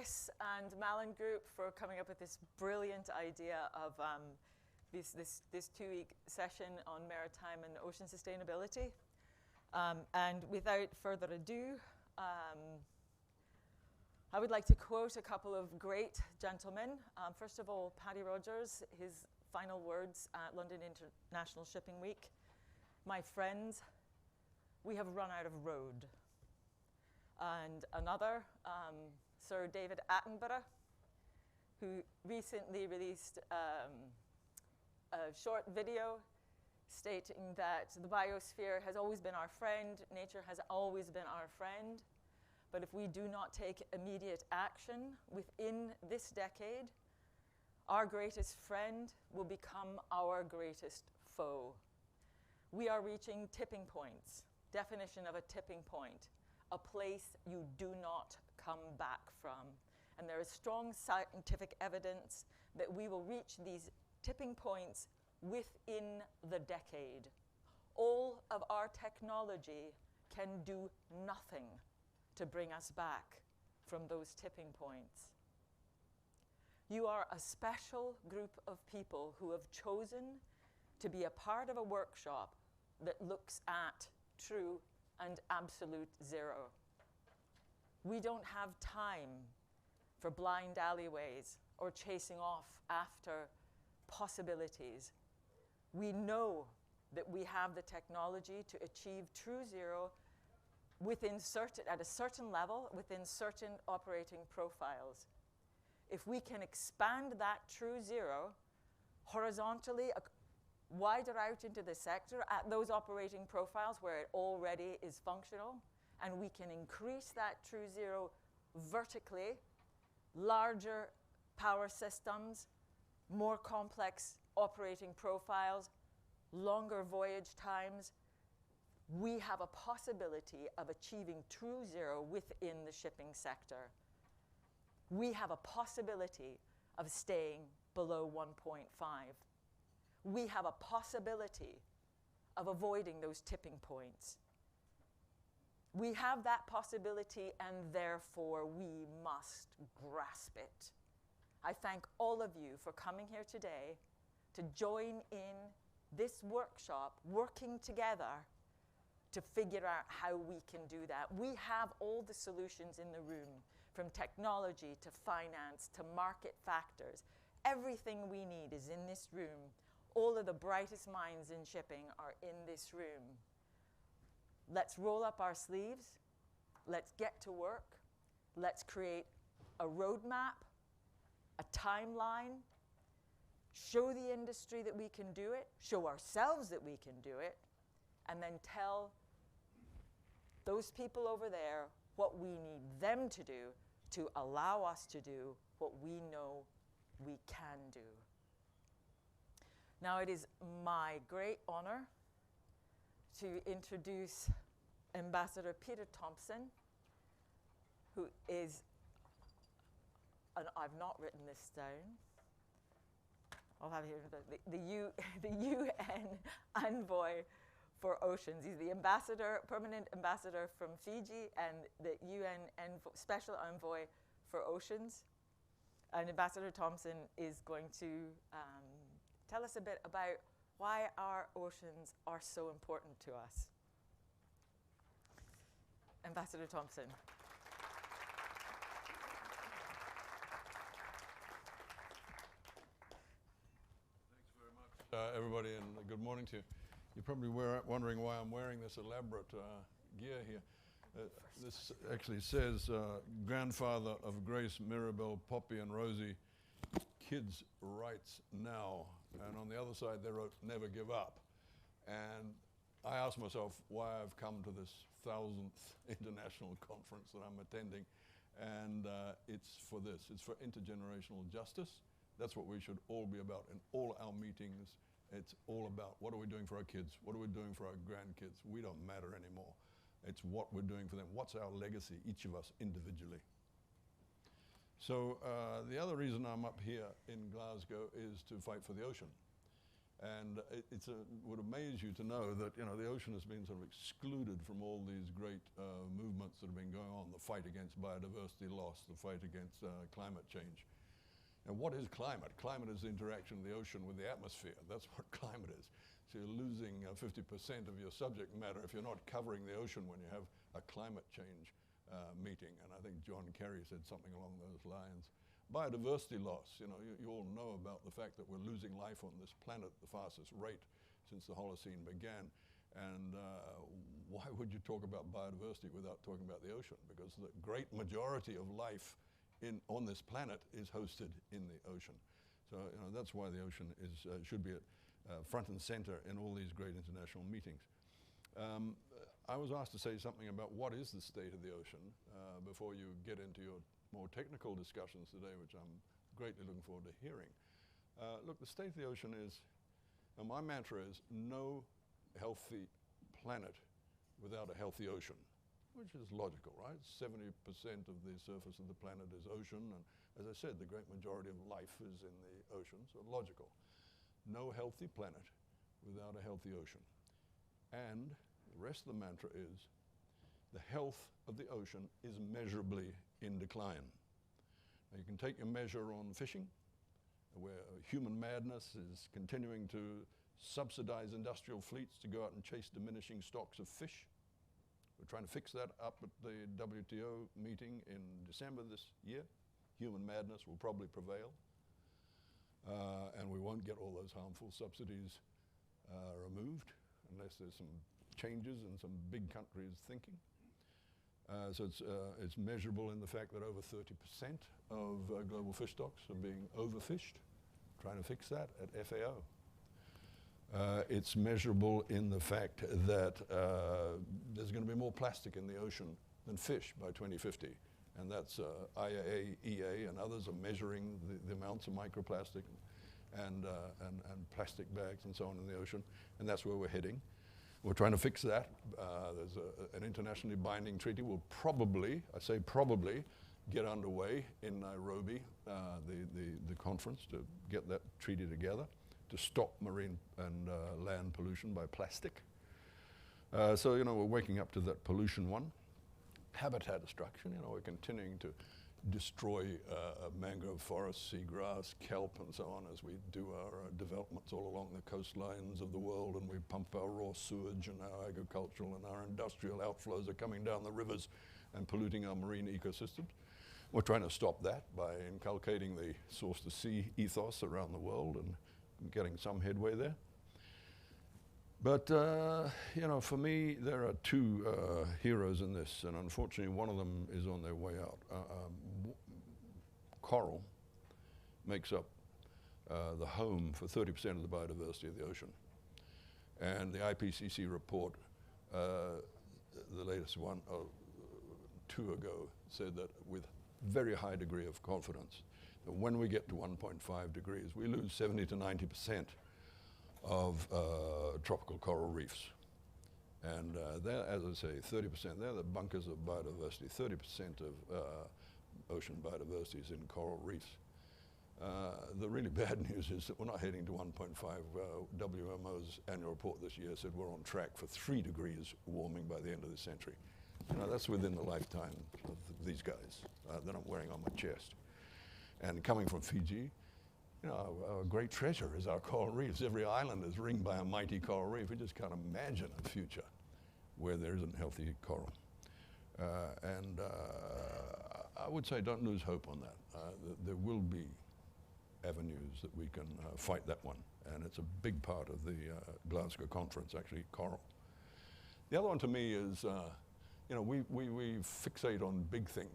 Chris and Malin Group for coming up with this brilliant idea of this two-week session on maritime and ocean sustainability. And without further ado, I would like to quote a couple of great gentlemen. First of all, Paddy Rogers, his final words at London International Shipping Week. "My friends, we have run out of road." And another, Sir David Attenborough, who recently released a short video stating that the biosphere has always been our friend, nature has always been our friend, but if we do not take immediate action within this decade, our greatest friend will become our greatest foe. We are reaching tipping points. Definition of a tipping point: a place you do not come back from. And there is strong scientific evidence that we will reach these tipping points within the decade. All of our technology can do nothing to bring us back from those tipping points. You are a special group of people who have chosen to be a part of a workshop that looks at true and absolute zero. We don't have time for blind alleyways or chasing off after possibilities. We know that we have the technology to achieve true zero at a certain level, within certain operating profiles. If we can expand that true zero horizontally, wider out into the sector at those operating profiles where it already is functional, and we can increase that true zero vertically, larger power systems, more complex operating profiles, longer voyage times, we have a possibility of achieving true zero within the shipping sector. We have a possibility of staying below 1.5. We have a possibility of avoiding those tipping points. We have that possibility, and therefore we must grasp it. I thank all of you for coming here today to join in this workshop, working together to figure out how we can do that. We have all the solutions in the room, from technology to finance to market factors. Everything we need is in this room. All of the brightest minds in shipping are in this room. Let's roll up our sleeves. Let's get to work. Let's create a roadmap, a timeline, show the industry that we can do it, show ourselves that we can do it, and then tell those people over there what we need them to do to allow us to do what we know we can do. Now, it is my great honor to introduce Ambassador Peter Thomson, who is, and I've not written this down, I'll have here the UN Envoy for Oceans. He's the ambassador, permanent ambassador from Fiji, and the UN Special Envoy for Oceans. And Ambassador Thomson is going to tell us a bit about why our oceans are so important to us. Ambassador Thomson. Thanks very much, everybody, and good morning to you. You're probably wondering why I'm wearing this elaborate gear here. This actually says, grandfather of Grace, Mirabelle, Poppy, and Rosie, kids' rights now. And on the other side, they wrote, never give up. And I asked myself why I've come to this 1000th international conference that I'm attending. And it's for this. It's for intergenerational justice. That's what we should all be about in all our meetings. It's all about what are we doing for our kids? What are we doing for our grandkids? We don't matter anymore. It's what we're doing for them. What's our legacy, each of us individually? So the other reason I'm up here in Glasgow is to fight for the ocean. And it would amaze you to know that, you know, the ocean has been sort of excluded from all these great movements that have been going on, the fight against biodiversity loss, the fight against climate change. And what is climate? Climate is the interaction of the ocean with the atmosphere. That's what climate is. So you're losing 50% of your subject matter if you're not covering the ocean when you have a climate change meeting. And I think John Kerry said something along those lines. Biodiversity loss, you know, you all know about the fact that we're losing life on this planet at the fastest rate since the Holocene began. And why would you talk about biodiversity without talking about the ocean? Because the great majority of life on this planet is hosted in the ocean. So, you know, that's why the ocean should be at front and center in all these great international meetings. I was asked to say something about what is the state of the ocean before you get into your more technical discussions today, which I'm greatly looking forward to hearing. Look, the state of the ocean is, and my mantra is, no healthy planet without a healthy ocean, which is logical, right? 70% of the surface of the planet is ocean, and as I said, the great majority of life is in the ocean, so logical. No healthy planet without a healthy ocean. And the rest of the mantra is, the health of the ocean is measurably in decline. Now you can take your measure on fishing, where human madness is continuing to subsidize industrial fleets to go out and chase diminishing stocks of fish. We're trying to fix that up at the WTO meeting in December this year. Human madness will probably prevail, and we won't get all those harmful subsidies removed unless there's some changes in some big countries' thinking. So it's measurable in the fact that over 30% of global fish stocks are being overfished. Trying to fix that at FAO. It's measurable in the fact that there's going to be more plastic in the ocean than fish by 2050. And that's IAEA and others are measuring the amounts of microplastic and plastic bags and so on in the ocean. And that's where we're heading. We're trying to fix that. There's an internationally binding treaty. We'll probably, I say probably, get underway in Nairobi, the conference, to get that treaty together, to stop marine and land pollution by plastic. So, you know, we're waking up to that pollution one. Habitat destruction, you know, we're continuing to destroy mangrove forests, seagrass, kelp, and so on as we do our developments all along the coastlines of the world, and we pump our raw sewage, and our agricultural and our industrial outflows are coming down the rivers and polluting our marine ecosystems. We're trying to stop that by inculcating the source to sea ethos around the world and getting some headway there. But, you know, for me, there are two heroes in this, and unfortunately one of them is on their way out. Coral makes up the home for 30% of the biodiversity of the ocean. And the IPCC report, the latest one, 2 ago, said that with very high degree of confidence, that when we get to 1.5 degrees, we lose 70 to 90% of tropical coral reefs. And they're, as I say, 30%, they're the bunkers of biodiversity. 30% of ocean biodiversity is in coral reefs. The really bad news is that we're not heading to 1.5. WMO's annual report this year said we're on track for 3 degrees warming by the end of the century. You know, that's within the lifetime of these guys that I'm wearing on my chest. And coming from Fiji, you know, our great treasure is our coral reefs. Every island is ringed by a mighty coral reef. We just can't imagine a future where there isn't healthy coral. And I would say don't lose hope on that. There will be avenues that we can fight that one. And it's a big part of the Glasgow conference, actually, coral. The other one to me is, you know, we fixate on big things.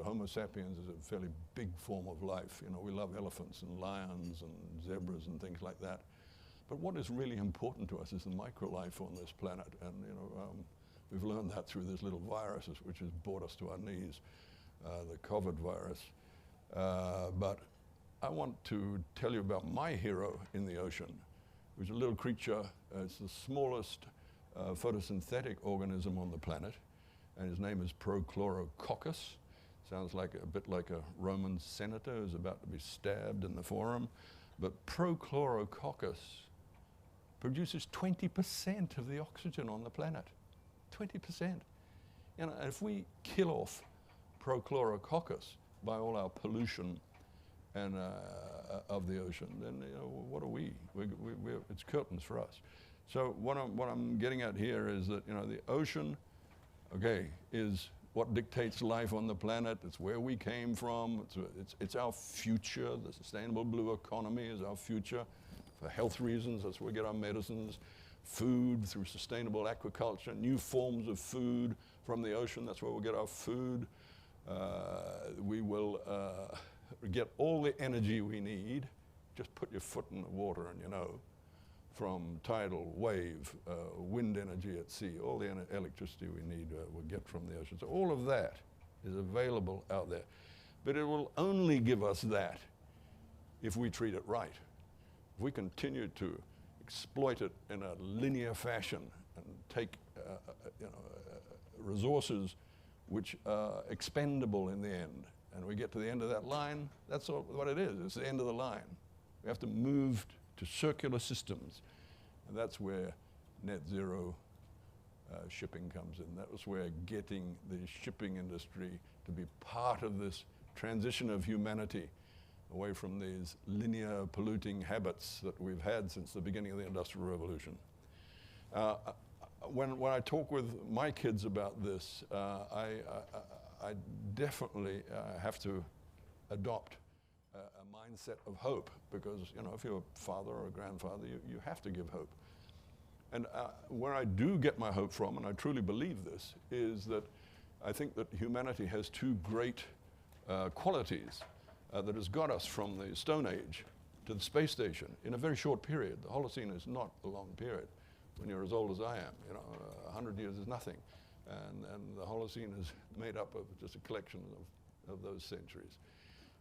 Homo sapiens is a fairly big form of life. You know, we love elephants and lions and zebras and things like that. But what is really important to us is the microlife on this planet. And, you know, we've learned that through this little virus, which has brought us to our knees, the COVID virus. But I want to tell you about my hero in the ocean, which is a little creature. It's the smallest photosynthetic organism on the planet. And his name is Prochlorococcus. Sounds like a bit like a Roman senator who's about to be stabbed in the forum. But Prochlorococcus produces 20% of the oxygen on the planet. 20%. You know, if we kill off prochlorococcus by all our pollution and of the ocean, then you know, what are we? It's curtains for us. So what I'm getting at here is that, you know, the ocean, okay, is what dictates life on the planet. It's where we came from. It's our future. The sustainable blue economy is our future. For health reasons, that's where we get our medicines. Food through sustainable aquaculture, new forms of food from the ocean, that's where we'll get our food. We will get all the energy we need. Just put your foot in the water and you know, from tidal, wave, wind energy at sea, all the electricity we need we'll get from the ocean. So all of that is available out there. But it will only give us that if we treat it right. If we continue to exploit it in a linear fashion and take resources which are expendable in the end, and we get to the end of that line, that's all, what it is. It's the end of the line. We have to move to circular systems, and that's where net zero shipping comes in. That was where getting the shipping industry to be part of this transition of humanity away from these linear polluting habits that we've had since the beginning of the Industrial Revolution. When I talk with my kids about this, I definitely have to adopt a mindset of hope, because you know, if you're a father or a grandfather, you have to give hope. And where I do get my hope from, and I truly believe this, is that I think that humanity has two great qualities that has got us from the Stone Age to the space station in a very short period. The Holocene is not a long period. When you're as old as I am, you know, 100 years is nothing. And the Holocene is made up of just a collection of those centuries.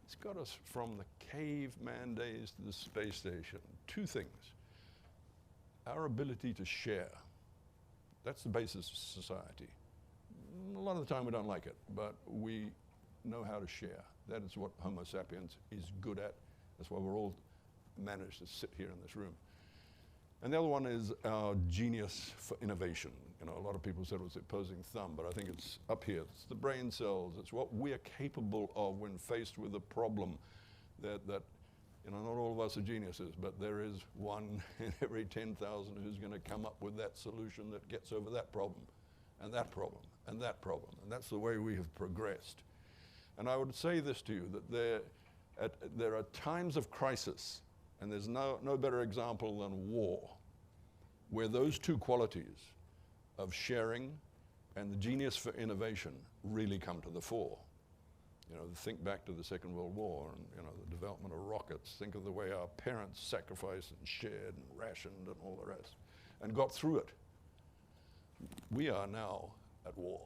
It's got us from the caveman days to the space station. Two things. Our ability to share. That's the basis of society. A lot of the time we don't like it, but we know how to share. That is what Homo sapiens is good at. That's why we're all managed to sit here in this room. And the other one is our genius for innovation. You know, a lot of people said it was the opposing thumb, but I think it's up here. It's the brain cells. It's what we're capable of when faced with a problem that you know, not all of us are geniuses, but there is one in every 10,000 who's going to come up with that solution that gets over that problem, and that problem, and that problem. And that's the way we have progressed. And I would say this to you, that there are times of crisis, and there's no better example than war, where those two qualities of sharing and the genius for innovation really come to the fore. You know, think back to the Second World War and, you know, the development of rockets. Think of the way our parents sacrificed and shared and rationed and all the rest, and got through it. We are now at war.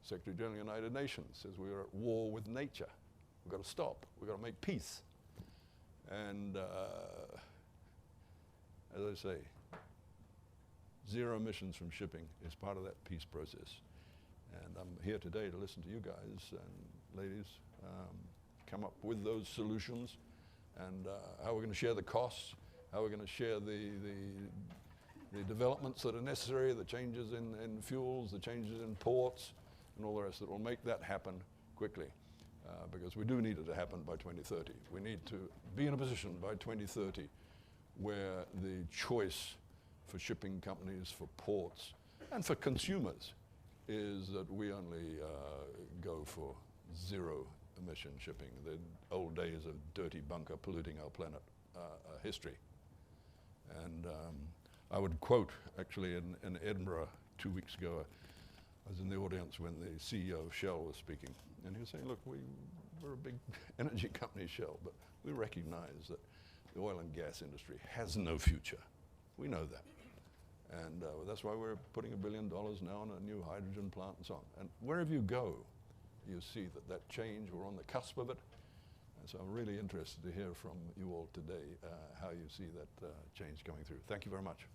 Secretary General of the United Nations says we are at war with nature. We've got to stop. We've got to make peace. And as I say, zero emissions from shipping is part of that peace process. And I'm here today to listen to you guys and ladies come up with those solutions, and how we're going to share the costs, how we're going to share the developments that are necessary, the changes in fuels, the changes in ports, and all the rest that will make that happen quickly. Because we do need it to happen by 2030. We need to be in a position by 2030 where the choice for shipping companies, for ports, and for consumers is that we only go for zero emission shipping. The old days of dirty bunker polluting our planet are history. And I would quote, actually, in Edinburgh 2 weeks ago, I was in the audience when the CEO of Shell was speaking, and he was saying, look, we're a big energy company, Shell, but we recognize that the oil and gas industry has no future. We know that. And that's why we're putting $1 billion now on a new hydrogen plant and so on. And wherever you go, you see that change. We're on the cusp of it. And so I'm really interested to hear from you all today how you see that change coming through. Thank you very much.